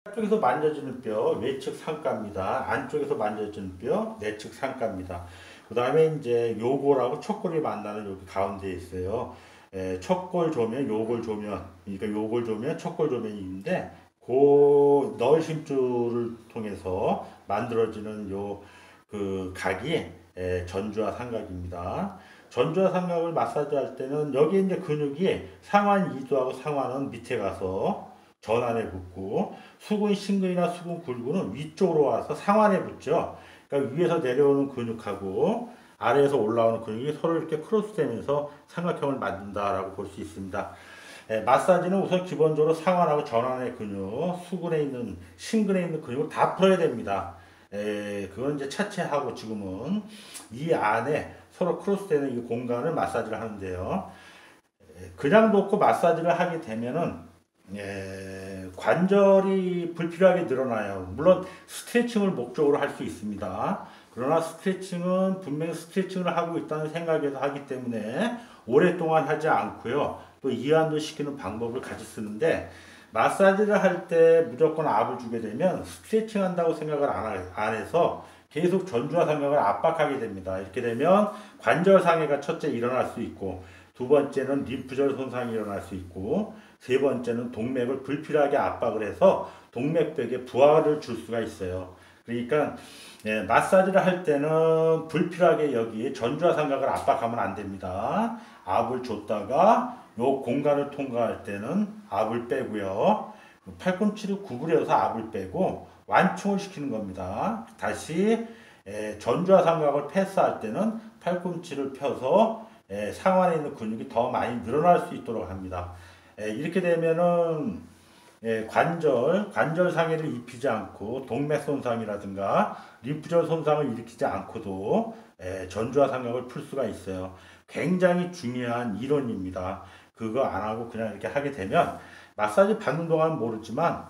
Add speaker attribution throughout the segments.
Speaker 1: 안쪽에서 만져지는 뼈 외측 상가입니다. 안쪽에서 만져지는 뼈 내측 상가입니다. 그 다음에 이제 요골하고 척골이 만나는 여기 가운데 있어요. 척골 조면, 요골 조면, 그러니까 요골 조면, 척골 조면이 있는데 그 널심줄을 통해서 만들어지는 요 그 각이 전주와 삼각입니다. 전주와 삼각을 마사지할 때는 여기 이제 근육이 상완 이두하고 상완은 밑에 가서 전완에 붙고 수근 심근이나 수근 굴근은 위쪽으로 와서 상완에 붙죠. 그러니까 위에서 내려오는 근육하고 아래에서 올라오는 근육이 서로 이렇게 크로스되면서 삼각형을 만든다라고 볼 수 있습니다. 마사지는 우선 기본적으로 상완하고 전완의 근육, 수근에 있는 심근에 있는 근육을 다 풀어야 됩니다. 그건 이제 차치하고 지금은 이 안에 서로 크로스되는 이 공간을 마사지를 하는데요. 그냥 놓고 마사지를 하게 되면은 관절이 불필요하게 늘어나요. 물론 스트레칭을 목적으로 할 수 있습니다. 그러나 스트레칭은 분명히 스트레칭을 하고 있다는 생각에서 하기 때문에 오랫동안 하지 않고요. 또 이완도 시키는 방법을 같이 쓰는데 마사지를 할 때 무조건 압을 주게 되면 스트레칭 한다고 생각을 안 해서 계속 전주와 삼각을 압박하게 됩니다. 이렇게 되면 관절 상해가 첫째 일어날 수 있고 두 번째는 림프절 손상이 일어날 수 있고 세 번째는 동맥을 불필요하게 압박을 해서 동맥벽에 부하를 줄 수가 있어요. 그러니까 마사지를 할 때는 불필요하게 여기 전주와 삼각을 압박하면 안 됩니다. 압을 줬다가 요 공간을 통과할 때는 압을 빼고요. 팔꿈치를 구부려서 압을 빼고 완충을 시키는 겁니다. 다시 전주와 삼각을 패스할 때는 팔꿈치를 펴서 상완에 있는 근육이 더 많이 늘어날 수 있도록 합니다. 이렇게 되면은 관절 상해를 입히지 않고 동맥 손상이라든가 림프절 손상을 일으키지 않고도 전주와 삼각을 풀 수가 있어요. 굉장히 중요한 이론입니다. 그거 안 하고 그냥 이렇게 하게 되면 마사지 받는 동안 모르지만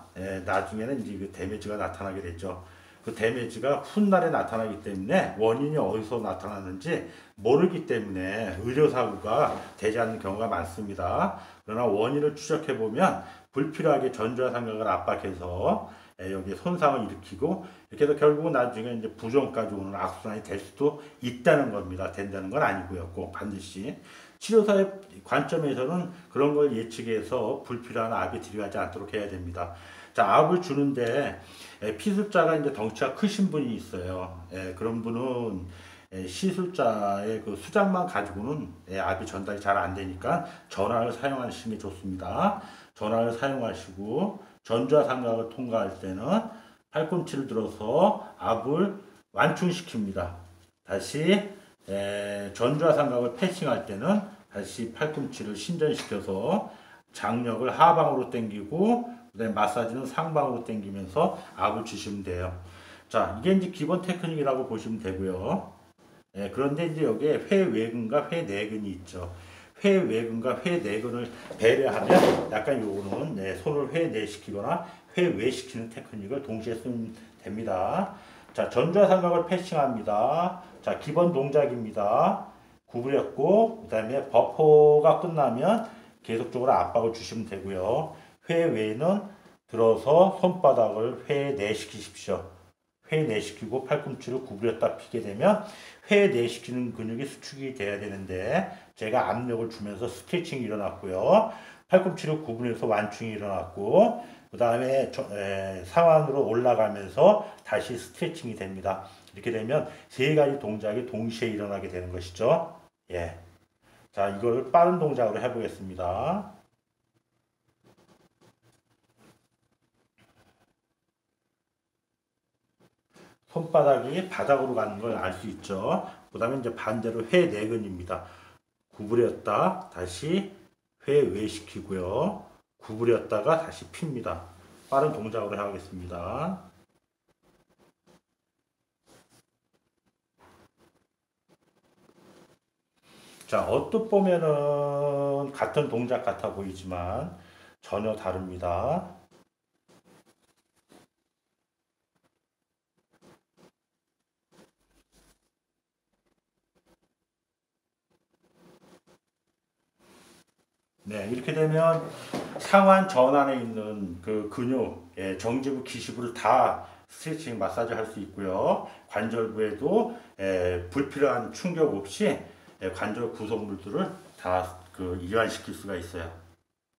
Speaker 1: 나중에는 이제 그 데미지가 나타나게 되죠. 그 데미지가 훗날에 나타나기 때문에 원인이 어디서 나타나는지 모르기 때문에 의료사고가 되지 않는 경우가 많습니다. 그러나 원인을 추적해 보면 불필요하게 전주와 삼각을 압박해서 여기에 손상을 일으키고 이렇게 해서 결국은 나중에 이제 부종까지 오는 악순환이 될 수도 있다는 겁니다. 된다는 건 아니고요. 꼭 반드시 치료사의 관점에서는 그런 걸 예측해서 불필요한 압이 들어가지 않도록 해야 됩니다. 자, 압을 주는데 피술자가 이제 덩치가 크신 분이 있어요. 그런 분은 시술자의 그 수작만 가지고는 압이 전달이 잘 안 되니까 전화를 사용하시는 게 좋습니다. 전화를 사용하시고 전주와 삼각을 통과할 때는 팔꿈치를 들어서 압을 완충시킵니다. 다시 전주와 삼각을 패싱할 때는 다시 팔꿈치를 신전시켜서 장력을 하방으로 당기고 그다음에 마사지는 상방으로 당기면서 압을 주시면 돼요. 자, 이게 이제 기본 테크닉이라고 보시면 되고요. 그런데 이제 여기에 회외근과 회내근이 있죠. 회외근과 회내근을 배려하면 약간 요거는 손을 회내시키거나 회외시키는 테크닉을 동시에 쓰면 됩니다. 자, 전좌 삼각을 패싱합니다. 자, 기본 동작입니다. 구부렸고 그다음에 버퍼가 끝나면 계속적으로 압박을 주시면 되고요. 회외는 들어서 손바닥을 회내시키십시오. 회내시키고 팔꿈치를 구부렸다 펴게 되면 회내시키는 근육이 수축이 돼야 되는데 제가 압력을 주면서 스트레칭이 일어났고요. 팔꿈치를 구부려서 완충이 일어났고 그 다음에 상완으로 올라가면서 다시 스트레칭이 됩니다. 이렇게 되면 세 가지 동작이 동시에 일어나게 되는 것이죠. 예. 자, 이걸 빠른 동작으로 해보겠습니다. 손바닥이 바닥으로 가는 걸 알 수 있죠. 그 다음에 이제 반대로 회내근입니다. 구부렸다 다시 회외시키고요. 구부렸다가 다시 핍니다. 빠른 동작으로 해야겠습니다. 자, 언뜻 보면은 같은 동작 같아 보이지만 전혀 다릅니다. 네, 이렇게 되면 상완 전환에 있는 그 근육, 정지부, 기시부를 다 스트레칭 마사지 할 수 있고요. 관절부에도 불필요한 충격 없이 관절 구성물들을 다 그 이완시킬 수가 있어요.